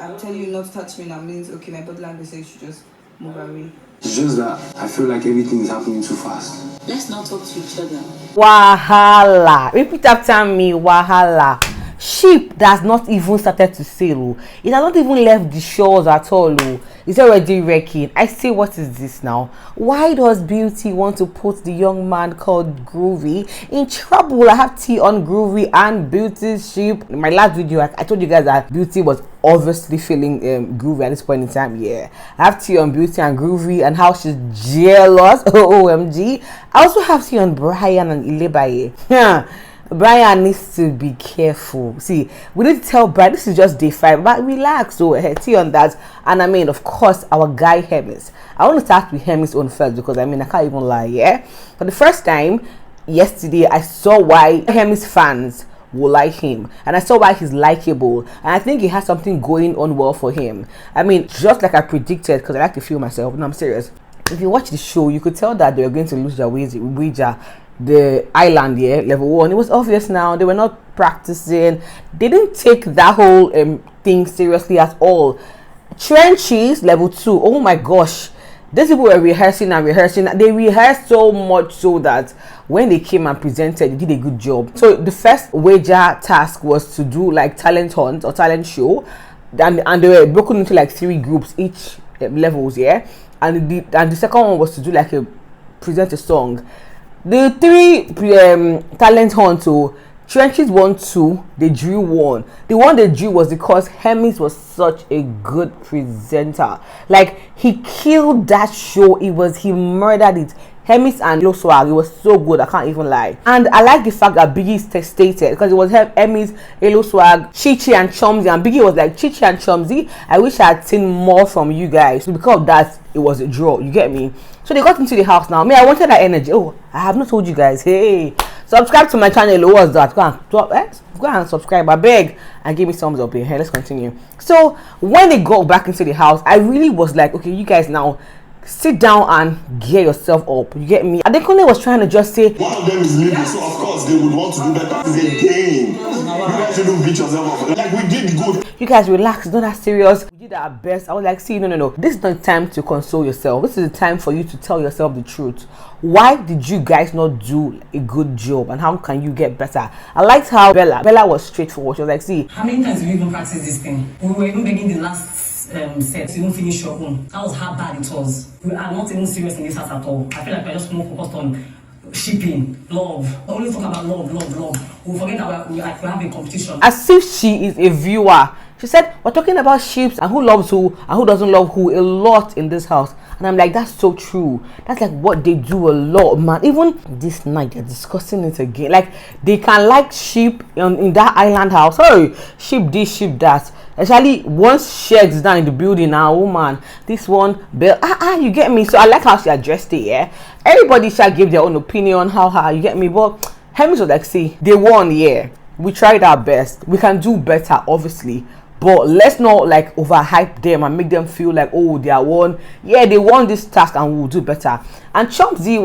I'm telling you not to touch me now means, okay, my body language says you should just move away. It's just that I feel like everything is happening too fast. Let's not talk to each other. Wahala. Repeat after me. Wahala. Sheep that's not even started to sail. It has not even left the shores at all. It's already wrecking. I say, what is this now? Why does Beauty want to put the young man called Groovy in trouble? I have tea on Groovy and Beauty's sheep. In my last video, I told you guys that Beauty was obviously feeling Groovy at this point in time. Yeah, I have tea on Beauty and Groovy and how she's jealous. OMG. I also have tea on Brian and Bbnaija. Brian needs to be careful. See, we need to tell Brian this is just day 5, but relax. So tea on that. And I mean, of course, our guy Hermes. I want to start with Hermes on first because I mean I can't even lie. Yeah, for the first time yesterday, I saw why Hermes fans will like him, and I saw why he's likable, and I think he has something going on well for him. I mean, just like I predicted, because I like to feel myself. No, I'm serious. If you watch the show, you could tell that they were going to lose their wager. The island, yeah, level 1. It was obvious now. They were not practicing. They didn't take that whole thing seriously at all. Trenches, level 2. Oh my gosh. These people were rehearsing and rehearsing. They rehearsed so much so that when they came and presented, they did a good job. So the first wager task was to do like talent hunt or talent show. And they were broken into like 3 groups, each levels, yeah. And the second one was to do like present a song. The 3 talent hunt, so Trenches won 2, they drew 1. The one they drew was because Hermes was such a good presenter. Like, he killed that show. He murdered it. Hermes and Lil Swag, it was so good, I can't even lie. And I like the fact that Biggie stated, because it was Hermes, Lil Swag, Chi and Chomzy, and Biggie was like, Chi and Chomzy, I wish I had seen more from you guys. So because of that, it was a draw, you get me? So they got into the house now. Me, I wanted that energy. Oh, I have not told you guys. Hey, subscribe to my channel. What's that? Go and subscribe. I beg, and give me thumbs up here. Hey, let's continue. So when they got back into the house, I really was like, okay, you guys now sit down and gear yourself up. You get me? Adekunle was trying to just say, one of them is leaving, so of course they would want to do better. It's a game. You guys shouldn't beat yourself up. Like, we did good. You guys relax, it's not that serious. We did our best. I was like, see, no. This is not the time to console yourself. This is the time for you to tell yourself the truth. Why did you guys not do a good job, and how can you get better? I liked how Bella was straightforward. She was like, see, how many times have we even practiced this thing? We were even begging the last set, you won't finish your own. That was how bad it was. We are not even serious in this house at all. I feel like we're just more focused on shipping, love. We only talk about love. We forget that we have a competition. As if she is a viewer. She said, we're talking about ships and who loves who and who doesn't love who a lot in this house. And I'm like, that's so true. That's like what they do a lot, man. Even this night, they're discussing it again. Like, they can like sheep in that island house. Hey, sheep this, sheep that. Especially once Sheg's down in the building now, oh man, this one, Bill, you get me? So I like how she addressed it, yeah? Everybody shall give their own opinion, how, you get me? But Hermes was like, see, they won, yeah. We tried our best. We can do better, obviously. But let's not like overhype them and make them feel like, oh, they are won. Yeah, they won this task and we'll do better. And Chomzy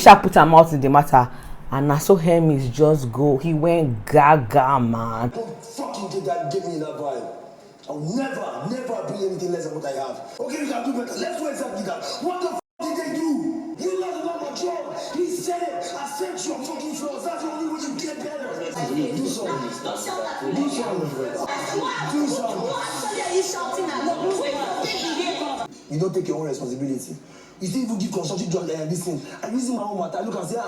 shall put her mouth in the matter. And I saw Hermes just go. He went gaga, man. Don't fucking give me that vibe. I'll never be anything less than what I have. Okay, we can do better. Let's do exactly that. What the did they do? You let them on my job. He said it. I sent you on fucking flaws. That's the only way you get better. Do something. Do something. You don't take your own responsibility. You still even give constructive drug this thing. I'm using my own matter. Look and say,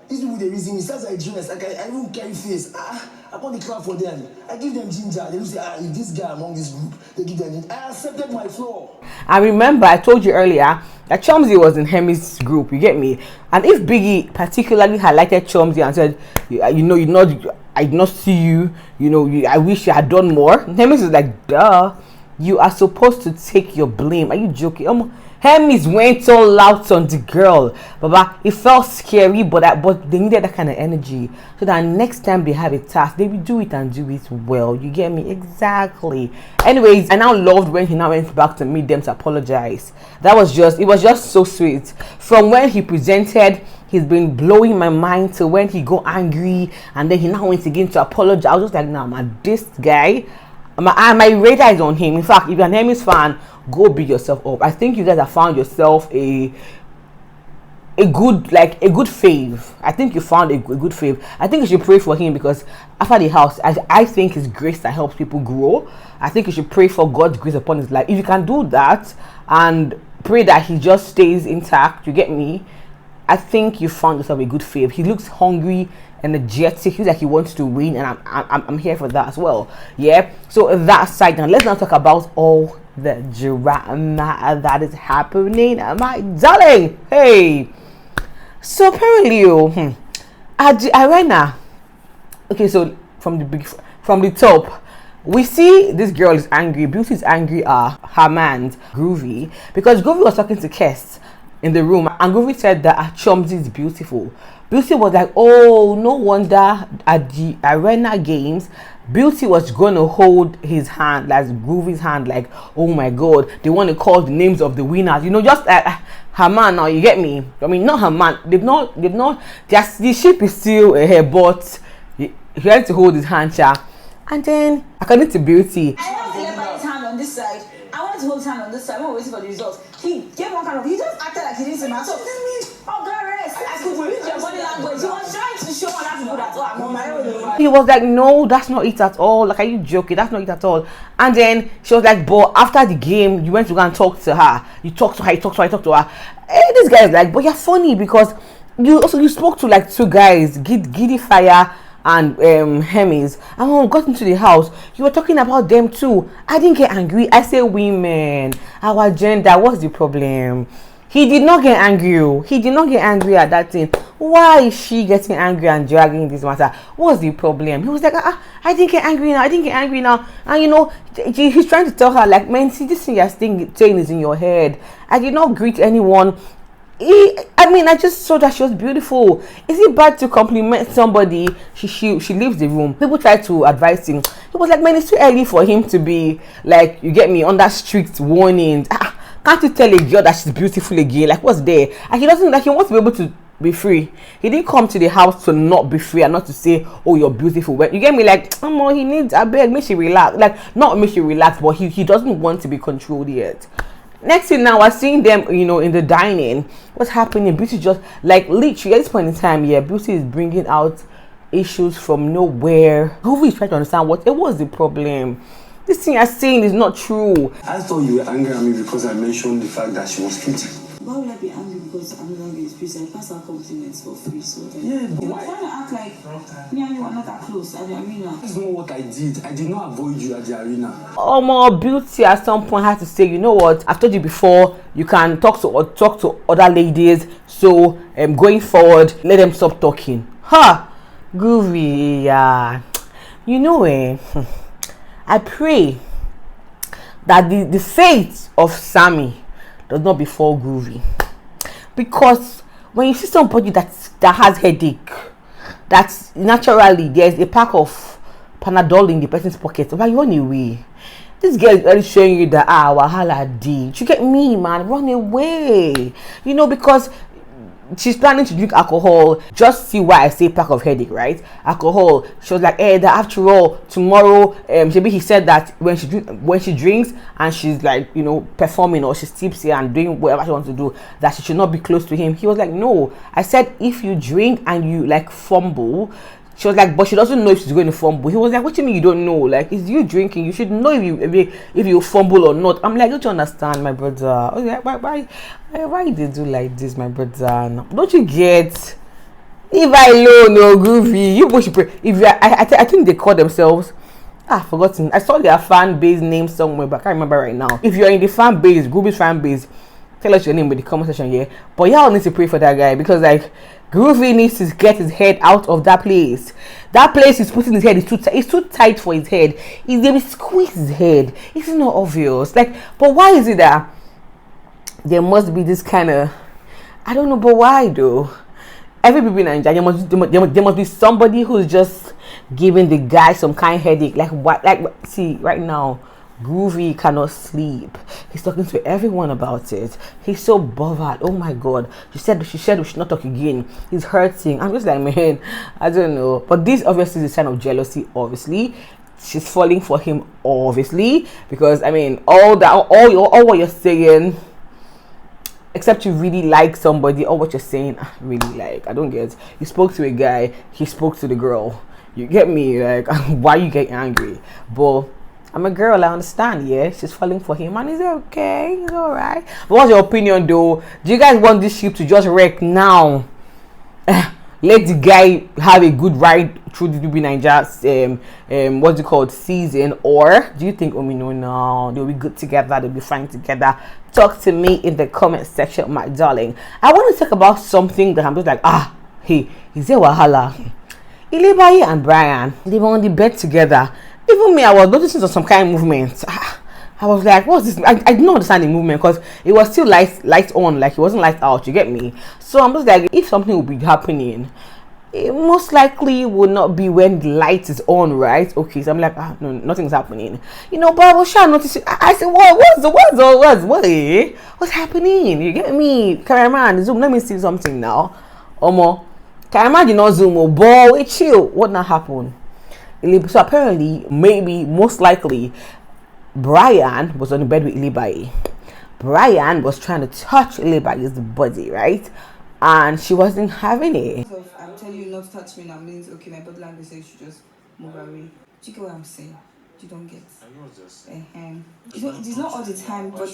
these people they reason me. Says I genius. Like I even carry face. I want the clap for them. I give them ginger. They will say, if this guy among this group, they give them ginger. I accepted my flaw. I remember I told you earlier that Chomzy was in Hermes' group. You get me? And if Biggie particularly highlighted Chomzy and said, I did not see you. I wish you had done more. Hermes is like, duh. You are supposed to take your blame. Are you joking? Hermes went all out on the girl. Baba, it felt scary, but they needed that kind of energy. So that next time they have a task, they will do it and do it well. You get me? Exactly. Anyways, I now loved when he now went back to meet them to apologize. It was just so sweet. From when he presented, he's been blowing my mind to when he got angry and then he now went again to apologize. I was just like, nah, man, this guy, my radar is on him. In fact, if you're an Emmys fan, go beat yourself up. I think you guys have found yourself a good fave. I think you found a good fave. I think you should pray for him, because after the house, I think it's grace that helps people grow. I think you should pray for God's grace upon his life. If you can do that and pray that he just stays intact, you get me, I think you found yourself a good fave. He looks hungry, energetic. He looks like he wants to win, and I'm here for that as well. Yeah. So that aside, now let's now talk about all the drama that is happening, my darling. Hey. So apparently, at the arena. Okay, so from the top, we see this girl is angry. Beauty is angry at her man Groovy, because Groovy was talking to Kes in the room, and Groovy said that Chomzy is beautiful. Beauty was like, oh, no wonder at the arena games, Beauty was going to hold his hand, like Groovy's hand, like, oh my god, they want to call the names of the winners, you know, just her man. Now you get me? I mean, not her man. They've not. The ship is still here, but he had to hold his hand, and then according to Beauty, I want to let his hand on this side. I want to hold his hand on this side. I'm waiting for the results. He gave one kind of. He just acted like he didn't see my. So, oh, God, rest. I could read your body language. He was trying to show other people that, oh, I'm on my own. He was like, no, that's not it at all. Like, are you joking? That's not it at all. And then she was like, but after the game, you went to go and talk to her. You talked to her. Hey, this guy is like, but you're funny, because you spoke to like two guys, Giddy Fire and Hemis, and when we got into the house, you were talking about them too. I didn't get angry. I say women, our gender, what's the problem? He did not get angry. He did not get angry at that thing. Why is she getting angry and dragging this matter? What's the problem? He was like, I didn't get angry now. And you know, he's trying to tell her, like, man, see, this thing you're saying is in your head. I did not greet anyone. I just saw that she was beautiful. Is it bad to compliment somebody? She leaves the room. People try to advise him. He was like, man, it's too early for him to be like, you get me, under strict warnings. Can't you tell a girl that she's beautiful again? Like, what's there? And he doesn't, like, he wants to be able to be free. He didn't come to the house to not be free and not to say, oh, you're beautiful. But you get me, like, he needs, I beg, make she relax. Like, not make she relax, but he doesn't want to be controlled yet. Next thing now, we're seeing them, you know, in the dining. What's happening? Beauty just, like, literally at this point in time, yeah, Beauty is bringing out issues from nowhere. Groovy is trying to understand what was the problem. This thing you're saying is not true. I thought you were angry at me because I mentioned the fact that she was pretty. Why would I be angry because I'm not angry? It's pretty. I pass our compliments for free, so then Yeah, but you're why? trying to act like me and you are not that close at the arena. That's not what I did. I did not avoid you at the arena. Beauty at some point had to say, you know what, I've told you before, you can talk to other ladies, so going forward, let them stop talking. Groovy, yeah. You know, I pray that the fate of Sammy does not befall Groovy, because when you see somebody that has headache, that's naturally there's a pack of Panadol in the person's pocket, but you run away. This girl is already showing you that wahala did. You get me, man? Run away. You know, because she's planning to drink alcohol. Just see why I say pack of headache, right? Alcohol. She was like, that after all, tomorrow, maybe he said that when she drinks and she's like, you know, performing or she's tipsy and doing whatever she wants to do, that she should not be close to him. He was like, no. I said, if you drink and you like fumble. She was like, but she doesn't know if she's going to fumble. He was like, what do you mean you don't know? Like, it's you drinking. You should know if you fumble or not. I'm like, don't you understand, my brother? Okay, why you do like this, my brother? Don't you get? Leave her alone, no Groovy. You go should pray. If I think they call themselves. Forgotten. I saw their fan base name somewhere, but I can't remember right now. If you're in the fan base, Groovy's fan base, tell us your name in the comment section here. But y'all need to pray for that guy, because like, Groovy needs to get his head out of that place. That place he's putting his head is too tight for his head. He's going to squeeze his head. It's not obvious. Like, but why is it that there must be this kind of, I don't know, but why though? Every people in Nigeria, there must be somebody who's just giving the guy some kind of headache. Like what? Like, see, right now, Groovy cannot sleep. He's talking to everyone about it. He's so bothered. Oh my god. She said we should not talk again. He's hurting. I'm just like, man, I don't know. But this obviously is a sign of jealousy, obviously. she's falling for him, obviously, because I mean all what you're saying, except you really like somebody, or what you're saying really like, I don't get. You spoke to a guy, he spoke to the girl, you get me? Like, why you get angry? But I'm a girl, I understand. Yeah, she's falling for him and it's okay, it's all right. But what's your opinion though? Do you guys want this ship to just wreck now? Let the guy have a good ride through the Bbnaija what's it called, season, or do you think, oh no, they'll be good together, they'll be fine together? Talk to me in the comment section, my darling. I want to talk about something that I'm just like, hey, is there wahala? Bbnaija and Brian, they were on the bed together. Even me, I was noticing some kind of movement. I was like, what's this? I didn't understand the movement because it was still light on, like it wasn't light out, you get me? So I'm just like, if something will be happening, it most likely would not be when the light is on, right? Okay, so I'm like, no, nothing's happening, but I was trying to notice. I said, what's happening? You get me? Cameraman, zoom, let me see something now. Omo, cameraman did not zoom, boy, chill. What not happened? So apparently, maybe, most likely, Brian was on the bed with Bbnaija. Brian was trying to touch Bbnaija's body, right? And she wasn't having it. So if I'm telling you not to touch me now means, okay, my body language says you should just move away. Do you get what I'm saying? You don't get. I know just. It's not all the time, but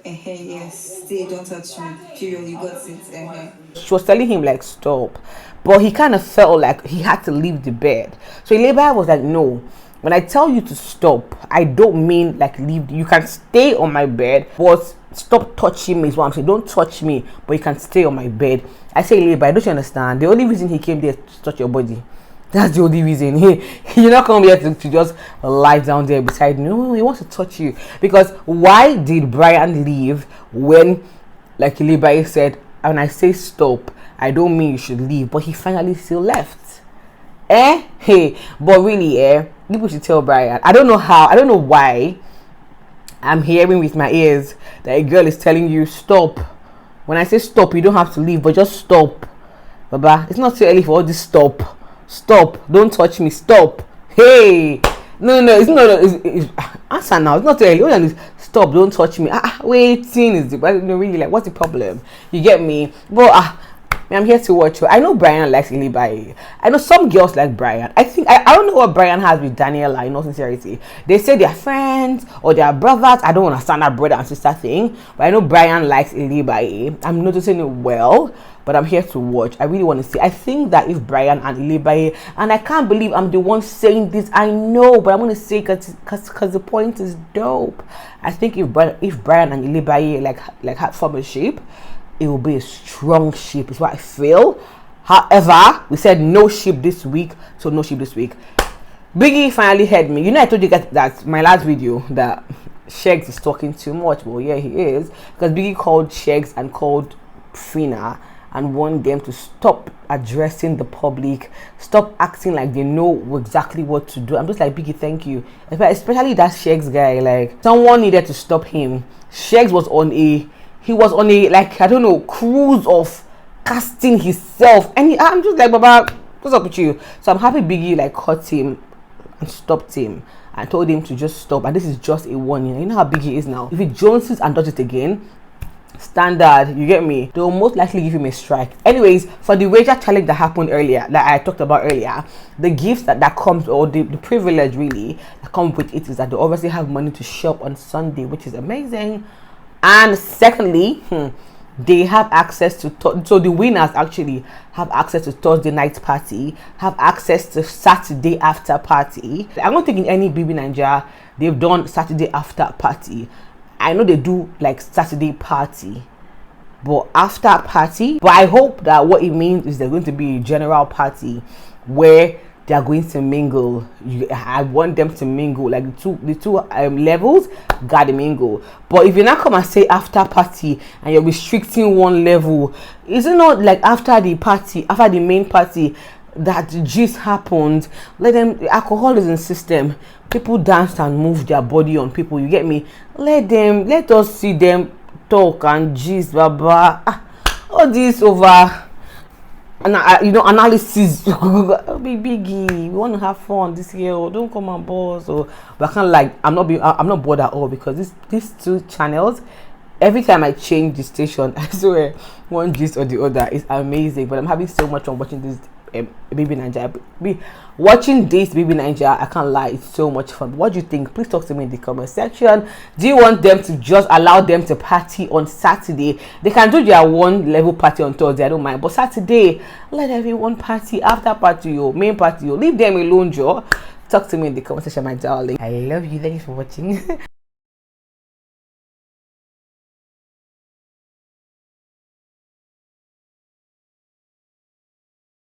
yes, stay, don't touch me. Period, you got it. She was telling him like stop, but he kind of felt like he had to leave the bed. So Bbnaija was like, no, when I tell you to stop, I don't mean like leave. You can stay on my bed, but stop touching me is what I'm saying. Don't touch me, but you can stay on my bed. I say, Bbnaija, don't you understand? The only reason he came there to touch your body. That's the only reason. You're not coming here to just lie down there beside me. No, he wants to touch you. Because why did Brian leave when, like Bbnaija said, when I say stop, I don't mean you should leave, but he finally still left. Hey, but really, people should tell Brian. I don't know how, I don't know why I'm hearing with my ears that a girl is telling you stop. When I say stop, you don't have to leave, but just stop. Baba, it's not too early for all this stop. Stop, don't touch me, stop. Hey, no, it's not. It's answer now. It's not too early. Stop, don't touch me. Waiting is the, really, like, what's the problem? You get me? But I'm here to watch you. I know Brian likes Bbnaija. I know some girls like Brian. I don't know what Brian has with Daniela, in all sincerity. They say they're friends or they're brothers. I don't understand that brother and sister thing, but I know Brian likes Bbnaija. I'm noticing it well, but I'm here to watch. I really want to see. I think that if Brian and Bbnaija, and I can't believe I'm the one saying this, I know, but I'm going to say because the point is dope. I think if Brian and Bbnaija like had formed a shape, it will be a strong ship, is what I feel. However, we said no ship this week, so no ship this week. Biggie finally heard me. I told you guys that my last video that Shegs is talking too much. Well, yeah, he is, because Biggie called Shegs and called Fina and warned them to stop addressing the public, stop acting like they know exactly what to do. I'm just like, Biggie, thank you. Especially that Shegs guy, like, someone needed to stop him. Shegs was on a like, I don't know, cruise of casting himself, and I'm just like, Baba, what's up with you? So I'm happy Biggie like caught him and stopped him and told him to just stop, and this is just a warning. You know how Biggie is now. If he joneses and does it again, standard, you get me, they will most likely give him a strike. Anyways, for the wager challenge that happened earlier, that I talked about earlier, the gifts that comes, or the privilege really that comes with it, is that they obviously have money to shop on Sunday, which is amazing. And secondly, they have access to so the winners actually have access to Thursday night party, have access to Saturday after party. I don't think in any Bbnaija they've done Saturday after party. I know they do like Saturday party, but after party. But I hope that what it means is there's going to be a general party where they are going to mingle. I want them to mingle, like the two levels gotta mingle. But if you not come and say after party and you're restricting one level, is it not like after the party, after the main party, that the gist happened? Let them, the alcohol is in system, people danced and moved their body on people, you get me? Let us see them talk and gist, blah blah. All this over analysis. Oh, biggie, we want to have fun this year. Oh, don't come and boss. Or but I can't like I'm not bored at all because these two channels. Every time I change the station, I swear one gist or the other is amazing. But I'm having so much fun watching this Bbnaija. Watching this Bbnaija, I can't lie, it's so much fun. What do you think? Please talk to me in the comment section. Do you want them to just allow them to party on Saturday? They can do their one level party on Thursday, I don't mind. But Saturday, let everyone party, after party, your main party, leave them alone, Joe. Talk to me in the comment section, my darling. I love you. Thank you for watching.